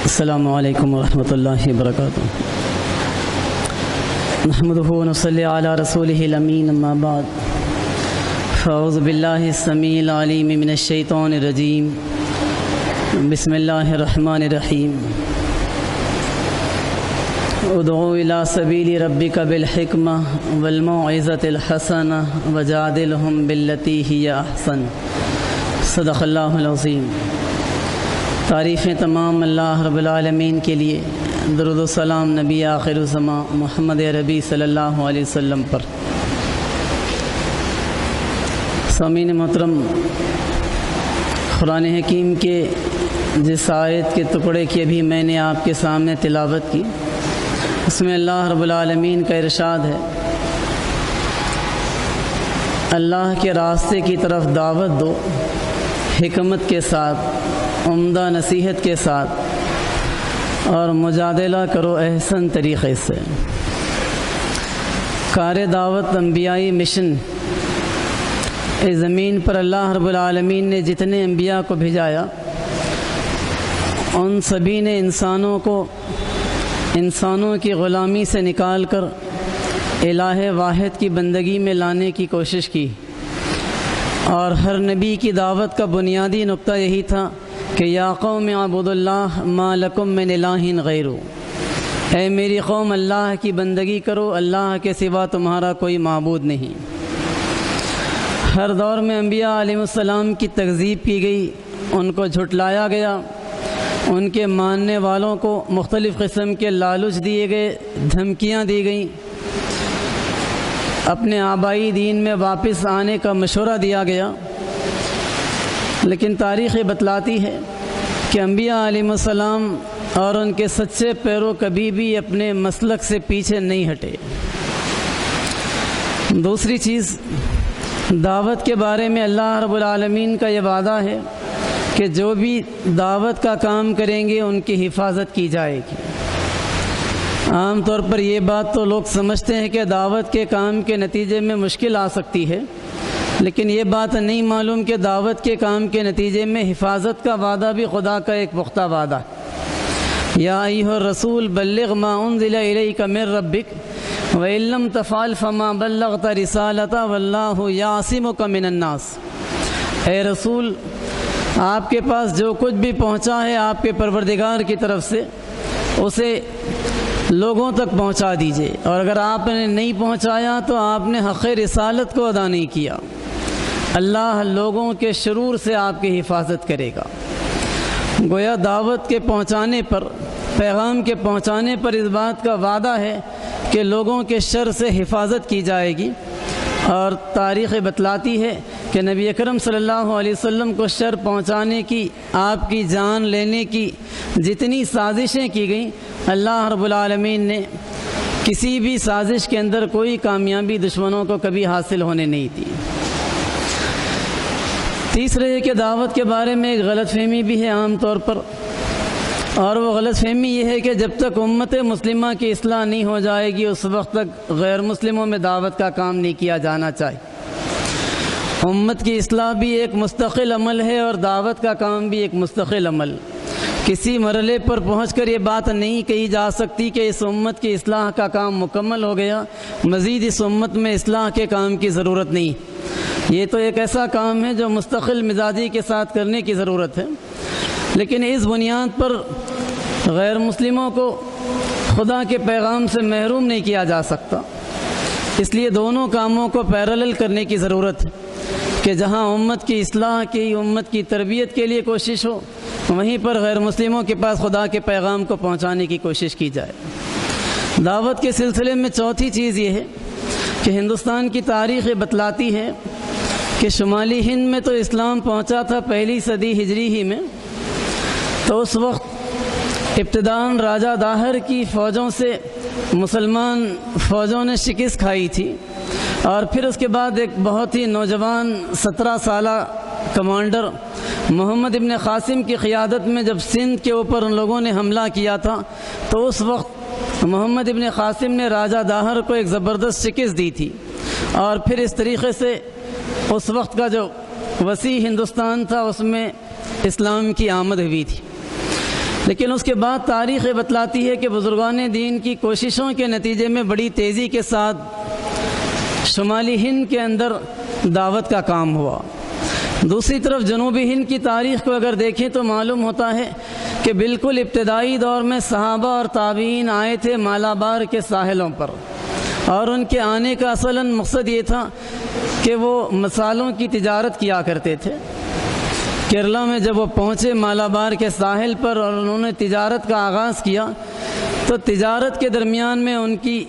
السلام علیکم ورحمۃ اللہ وبرکاتہ۔ نحمده ونصلی علی رسوله الامین، اما بعد فاعوذ باللہ السمیع العلیم من الشیطان الرجیم، بسم اللہ الرحمن الرحیم۔ ادعو الی سبیل ربک بالحکمہ والموعظۃ الحسنہ وجادلہم باللتی ہی احسن۔ صدق اللہ العظیم۔ تعریفیں تمام اللہ رب العالمین کے لیے، درود و سلام نبی آخر الزماں محمد عربی صلی اللہ علیہ وسلم پر۔ سامعین محترم، قرآن حکیم کے جس آیت کے ٹکڑے کی ابھی میں نے آپ کے سامنے تلاوت کی، اس میں اللہ رب العالمین کا ارشاد ہے، اللہ کے راستے کی طرف دعوت دو حکمت کے ساتھ، عمدہ نصیحت کے ساتھ، اور مجادلہ کرو احسن طریقے سے۔ کار دعوت انبیائی مشن، اس زمین پر اللہ رب العالمین نے جتنے انبیاء کو بھیجایا، ان سبھی نے انسانوں کی غلامی سے نکال کر الہ واحد کی بندگی میں لانے کی کوشش کی، اور ہر نبی کی دعوت کا بنیادی نقطہ یہی تھا کہ یا قوم اعبدوا اللہ ما لکم من الہ غیرہ، اے میری قوم اللہ کی بندگی کرو، اللہ کے سوا تمہارا کوئی معبود نہیں۔ ہر دور میں انبیاء علیہ السلام کی تکذیب کی گئی، ان کو جھٹلایا گیا، ان کے ماننے والوں کو مختلف قسم کے لالچ دیے گئے، دھمکیاں دی گئیں، اپنے آبائی دین میں واپس آنے کا مشورہ دیا گیا، لیکن تاریخ بتلاتی ہے کہ انبیاء علیہ السلام اور ان کے سچے پیرو کبھی بھی اپنے مسلک سے پیچھے نہیں ہٹے۔ دوسری چیز، دعوت کے بارے میں اللہ رب العالمین کا یہ وعدہ ہے کہ جو بھی دعوت کا کام کریں گے ان کی حفاظت کی جائے گی۔ عام طور پر یہ بات تو لوگ سمجھتے ہیں کہ دعوت کے کام کے نتیجے میں مشکل آ سکتی ہے، لیکن یہ بات نہیں معلوم کہ دعوت کے کام کے نتیجے میں حفاظت کا وعدہ بھی خدا کا ایک پختہ وعدہ ہے۔ یا ایھا الرسول بلغ ما انزل الیک من ربک وان لم تفعل فما بلغت رسالتہ واللہ یعصمک من الناس۔ اے رسول، آپ کے پاس جو کچھ بھی پہنچا ہے آپ کے پروردگار کی طرف سے، اسے لوگوں تک پہنچا دیجئے، اور اگر آپ نے نہیں پہنچایا تو آپ نے حق رسالت کو ادا نہیں کیا۔ اللہ لوگوں کے شرور سے آپ کی حفاظت کرے گا۔ گویا دعوت کے پہنچانے پر، پیغام کے پہنچانے پر اس بات کا وعدہ ہے کہ لوگوں کے شر سے حفاظت کی جائے گی، اور تاریخ بتلاتی ہے کہ نبی اکرم صلی اللہ علیہ وسلم کو شر پہنچانے کی، آپ کی جان لینے کی جتنی سازشیں کی گئیں، اللہ رب العالمین نے کسی بھی سازش کے اندر کوئی کامیابی دشمنوں کو کبھی حاصل ہونے نہیں دی۔ تیسرے یہ کہ دعوت کے بارے میں ایک غلط فہمی بھی ہے عام طور پر، اور وہ غلط فہمی یہ ہے کہ جب تک امت مسلمہ کی اصلاح نہیں ہو جائے گی اس وقت تک غیر مسلموں میں دعوت کا کام نہیں کیا جانا چاہیے۔ امت کی اصلاح بھی ایک مستقل عمل ہے، اور دعوت کا کام بھی ایک مستقل عمل۔ کسی مرحلے پر پہنچ کر یہ بات نہیں کہی جا سکتی کہ اس امت کی اصلاح کا کام مکمل ہو گیا، مزید اس امت میں اصلاح کے کام کی ضرورت نہیں۔ یہ تو ایک ایسا کام ہے جو مستقل مزاجی کے ساتھ کرنے کی ضرورت ہے، لیکن اس بنیاد پر غیر مسلموں کو خدا کے پیغام سے محروم نہیں کیا جا سکتا۔ اس لیے دونوں کاموں کو پیرالل کرنے کی ضرورت ہے کہ جہاں امت کی اصلاح کی، امت کی تربیت کے لیے کوشش ہو، وہیں پر غیر مسلموں کے پاس خدا کے پیغام کو پہنچانے کی کوشش کی جائے۔ دعوت کے سلسلے میں چوتھی چیز یہ ہے کہ ہندوستان کی تاریخ بتلاتی ہے کہ شمالی ہند میں تو اسلام پہنچا تھا پہلی صدی ہجری ہی میں، تو اس وقت ابتداً راجہ داہر کی فوجوں سے مسلمان فوجوں نے شکست کھائی تھی، اور پھر اس کے بعد ایک بہت ہی نوجوان 17 سالہ کمانڈر محمد ابن قاسم کی قیادت میں جب سندھ کے اوپر ان لوگوں نے حملہ کیا تھا، تو اس وقت محمد ابن قاسم نے راجہ داہر کو ایک زبردست شکست دی تھی، اور پھر اس طریقے سے اس وقت کا جو وسیع ہندوستان تھا اس میں اسلام کی آمد ہوئی تھی۔ لیکن اس کے بعد تاریخ بتلاتی ہے کہ بزرگان دین کی کوششوں کے نتیجے میں بڑی تیزی کے ساتھ شمالی ہند کے اندر دعوت کا کام ہوا۔ دوسری طرف جنوبی ہند کی تاریخ کو اگر دیکھیں تو معلوم ہوتا ہے کہ بالکل ابتدائی دور میں صحابہ اور تابعین آئے تھے مالابار کے ساحلوں پر، اور ان کے آنے کا اصلاً مقصد یہ تھا کہ وہ مصالحوں کی تجارت کیا کرتے تھے۔ کیرلا میں جب وہ پہنچے مالابار کے ساحل پر اور انہوں نے تجارت کا آغاز کیا تو تجارت کے درمیان میں ان کی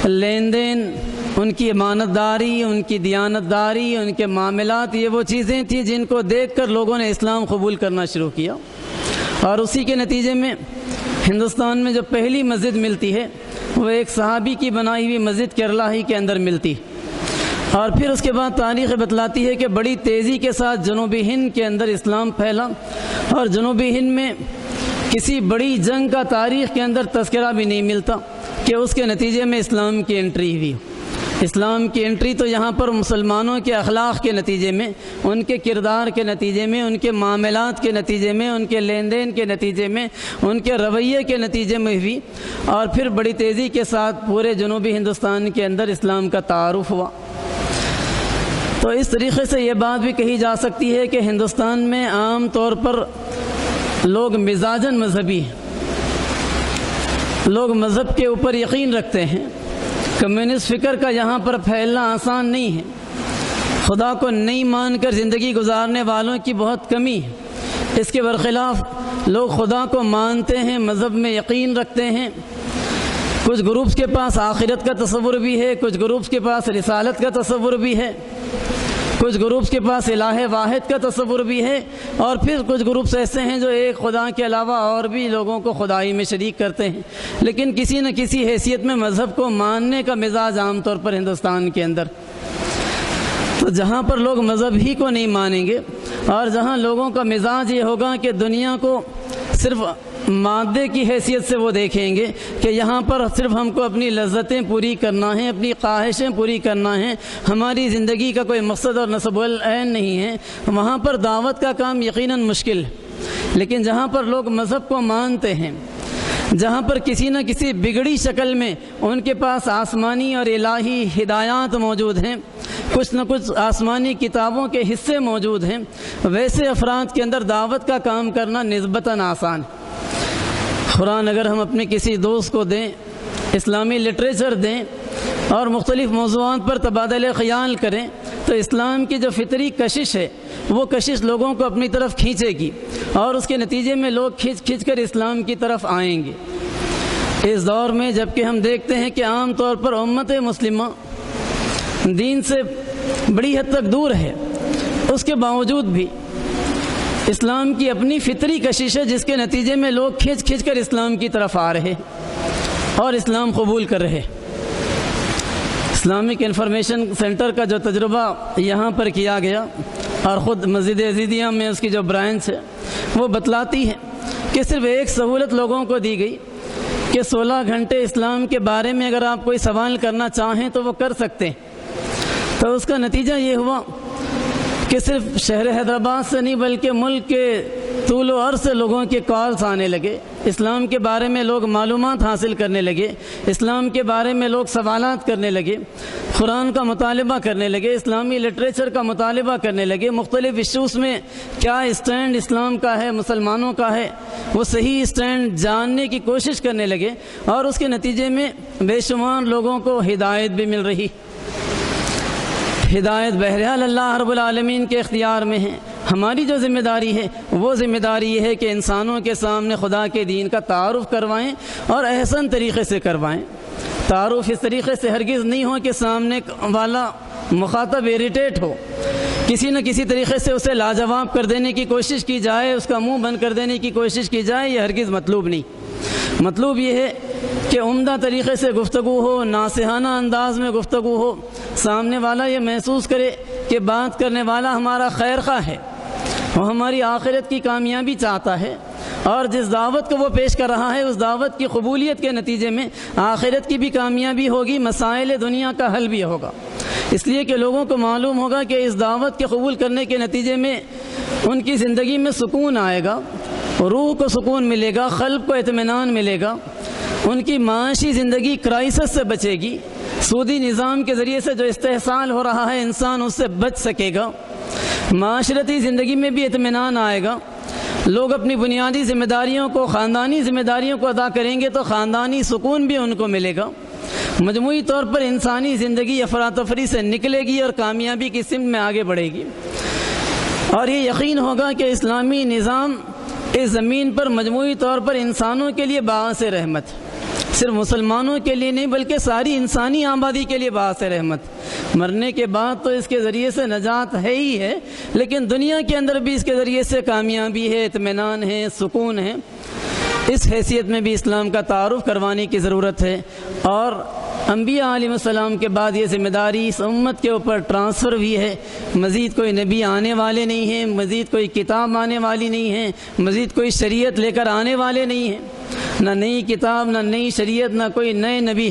لین دین، ان کی امانت داری، ان کی دیانت داری، ان کے معاملات، یہ وہ چیزیں تھیں جن کو دیکھ کر لوگوں نے اسلام قبول کرنا شروع کیا، اور اسی کے نتیجے میں ہندوستان میں جو پہلی مسجد ملتی ہے وہ ایک صحابی کی بنائی ہوئی مسجد کیرلا ہی کے اندر ملتی، اور پھر اس کے بعد تاریخ بتلاتی ہے کہ بڑی تیزی کے ساتھ جنوبی ہند کے اندر اسلام پھیلا، اور جنوبی ہند میں کسی بڑی جنگ کا تاریخ کے اندر تذکرہ بھی نہیں ملتا کہ اس کے نتیجے میں اسلام کی انٹری ہوئی۔ اسلام کی انٹری تو یہاں پر مسلمانوں کے اخلاق کے نتیجے میں، ان کے کردار کے نتیجے میں، ان کے معاملات کے نتیجے میں، ان کے لین دین کے نتیجے میں، ان کے رویے کے نتیجے میں ہوئی، اور پھر بڑی تیزی کے ساتھ پورے جنوبی ہندوستان کے اندر اسلام کا تعارف ہوا۔ تو اس طریقے سے یہ بات بھی کہی جا سکتی ہے کہ ہندوستان میں عام طور پر لوگ مزاجاً مذہبی ہیں، لوگ مذہب کے اوپر یقین رکھتے ہیں۔ کمیونسٹ فکر کا یہاں پر پھیلنا آسان نہیں ہے، خدا کو نہیں مان کر زندگی گزارنے والوں کی بہت کمی ہے۔ اس کے برخلاف لوگ خدا کو مانتے ہیں، مذہب میں یقین رکھتے ہیں۔ کچھ گروپس کے پاس آخرت کا تصور بھی ہے، کچھ گروپس کے پاس رسالت کا تصور بھی ہے، کچھ گروپس کے پاس الہ واحد کا تصور بھی ہے، اور پھر کچھ گروپس ایسے ہیں جو ایک خدا کے علاوہ اور بھی لوگوں کو خدائی میں شریک کرتے ہیں، لیکن کسی نہ کسی حیثیت میں مذہب کو ماننے کا مزاج عام طور پر ہندوستان کے اندر۔ تو جہاں پر لوگ مذہب ہی کو نہیں مانیں گے، اور جہاں لوگوں کا مزاج یہ ہوگا کہ دنیا کو صرف مادے کی حیثیت سے وہ دیکھیں گے کہ یہاں پر صرف ہم کو اپنی لذتیں پوری کرنا ہے، اپنی خواہشیں پوری کرنا ہے، ہماری زندگی کا کوئی مقصد اور نصب العین نہیں ہے، وہاں پر دعوت کا کام یقیناً مشکل ہے۔ لیکن جہاں پر لوگ مذہب کو مانتے ہیں، جہاں پر کسی نہ کسی بگڑی شکل میں ان کے پاس آسمانی اور الہی ہدایات موجود ہیں، کچھ نہ کچھ آسمانی کتابوں کے حصے موجود ہیں، ویسے افراد کے اندر دعوت کا کام کرنا نسبتاً آسان ہے۔ قرآن اگر ہم اپنے کسی دوست کو دیں، اسلامی لٹریچر دیں، اور مختلف موضوعات پر تبادلہ خیال کریں، تو اسلام کی جو فطری کشش ہے وہ کشش لوگوں کو اپنی طرف کھینچے گی، اور اس کے نتیجے میں لوگ کھینچ کر اسلام کی طرف آئیں گے۔ اس دور میں جبکہ ہم دیکھتے ہیں کہ عام طور پر امت مسلمہ دین سے بڑی حد تک دور ہے، اس کے باوجود بھی اسلام کی اپنی فطری کشش ہے جس کے نتیجے میں لوگ کھینچ کر اسلام کی طرف آ رہے اور اسلام قبول کر رہے۔ اسلامک انفارمیشن سینٹر کا جو تجربہ یہاں پر کیا گیا، اور خود مسجد عزیزیہ میں اس کی جو برانچ ہے وہ بتلاتی ہے کہ صرف ایک سہولت لوگوں کو دی گئی کہ 16 گھنٹے اسلام کے بارے میں اگر آپ کوئی سوال کرنا چاہیں تو وہ کر سکتے ہیں۔ تو اس کا نتیجہ یہ ہوا کہ صرف شہر حیدرآباد سے نہیں بلکہ ملک کے طول و عرض سے لوگوں کے کالز آنے لگے، اسلام کے بارے میں لوگ معلومات حاصل کرنے لگے، اسلام کے بارے میں لوگ سوالات کرنے لگے، قرآن کا مطالبہ کرنے لگے، اسلامی لٹریچر کا مطالبہ کرنے لگے، مختلف ایشوز میں کیا اسٹینڈ اسلام کا ہے، مسلمانوں کا ہے، وہ صحیح اسٹینڈ جاننے کی کوشش کرنے لگے، اور اس کے نتیجے میں بے شمار لوگوں کو ہدایت بھی مل رہی۔ ہدایت بہرحال اللہ رب العالمین کے اختیار میں ہے۔ ہماری جو ذمہ داری ہے وہ ذمہ داری یہ ہے کہ انسانوں کے سامنے خدا کے دین کا تعارف کروائیں اور احسن طریقے سے کروائیں۔ تعارف اس طریقے سے ہرگز نہیں ہو کہ سامنے والا مخاطب اریٹیٹ ہو، کسی نہ کسی طریقے سے اسے لاجواب کر دینے کی کوشش کی جائے، اس کا منہ بند کر دینے کی کوشش کی جائے، یہ ہرگز مطلوب نہیں۔ مطلوب یہ ہے کہ عمدہ طریقے سے گفتگو ہو، ناصحانہ انداز میں گفتگو ہو، سامنے والا یہ محسوس کرے کہ بات کرنے والا ہمارا خیر خواہ ہے، وہ ہماری آخرت کی کامیابی چاہتا ہے، اور جس دعوت کو وہ پیش کر رہا ہے اس دعوت کی قبولیت کے نتیجے میں آخرت کی بھی کامیابی ہوگی، مسائل دنیا کا حل بھی ہوگا۔ اس لیے کہ لوگوں کو معلوم ہوگا کہ اس دعوت کے قبول کرنے کے نتیجے میں ان کی زندگی میں سکون آئے گا، روح کو سکون ملے گا، قلب کو اطمینان ملے گا، ان کی معاشی زندگی کرائسس سے بچے گی، سودی نظام کے ذریعے سے جو استحصال ہو رہا ہے انسان اس سے بچ سکے گا، معاشرتی زندگی میں بھی اطمینان آئے گا، لوگ اپنی بنیادی ذمہ داریوں کو، خاندانی ذمہ داریوں کو ادا کریں گے تو خاندانی سکون بھی ان کو ملے گا، مجموعی طور پر انسانی زندگی افراتفری سے نکلے گی اور کامیابی کی سمت میں آگے بڑھے گی، اور یہ یقین ہوگا کہ اسلامی نظام اس زمین پر مجموعی طور پر انسانوں کے لیے باعث رحمت، صرف مسلمانوں کے لیے نہیں بلکہ ساری انسانی آبادی کے لیے باعث رحمت، مرنے کے بعد تو اس کے ذریعے سے نجات ہے ہی ہے، لیکن دنیا کے اندر بھی اس کے ذریعے سے کامیابی ہے، اطمینان ہے، سکون ہے۔ اس حیثیت میں بھی اسلام کا تعارف کروانے کی ضرورت ہے، اور انبیاء علیہ السلام کے بعد یہ ذمہ داری اس امت کے اوپر ٹرانسفر بھی ہے، مزید کوئی نبی آنے والے نہیں ہیں، مزید کوئی کتاب آنے والی نہیں ہے، مزید کوئی شریعت لے کر آنے والے نہیں ہیں، نہ نئی کتاب، نہ نئی شریعت، نہ کوئی نئے نبی،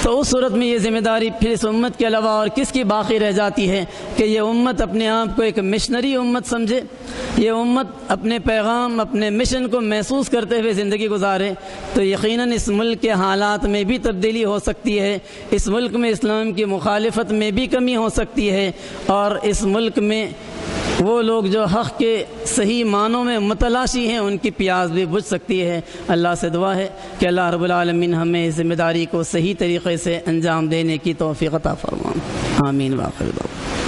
تو اس صورت میں یہ ذمہ داری پھر اس امت کے علاوہ اور کس کی باقی رہ جاتی ہے کہ یہ امت اپنے آپ کو ایک مشنری امت سمجھے، یہ امت اپنے پیغام، اپنے مشن کو محسوس کرتے ہوئے زندگی گزارے، تو یقیناً اس ملک کے حالات میں بھی تبدیلی ہو سکتی ہے، اس ملک میں اسلام کی مخالفت میں بھی کمی ہو سکتی ہے، اور اس ملک میں وہ لوگ جو حق کے صحیح معنوں میں متلاشی ہیں ان کی پیاس بھی بجھ سکتی ہے۔ اللہ سے دعا ہے کہ اللہ رب العالمین ہمیں اس ذمہ داری کو صحیح طریقے سے انجام دینے کی توفیق عطا فرمائے۔ آمین۔ واخر دعوانا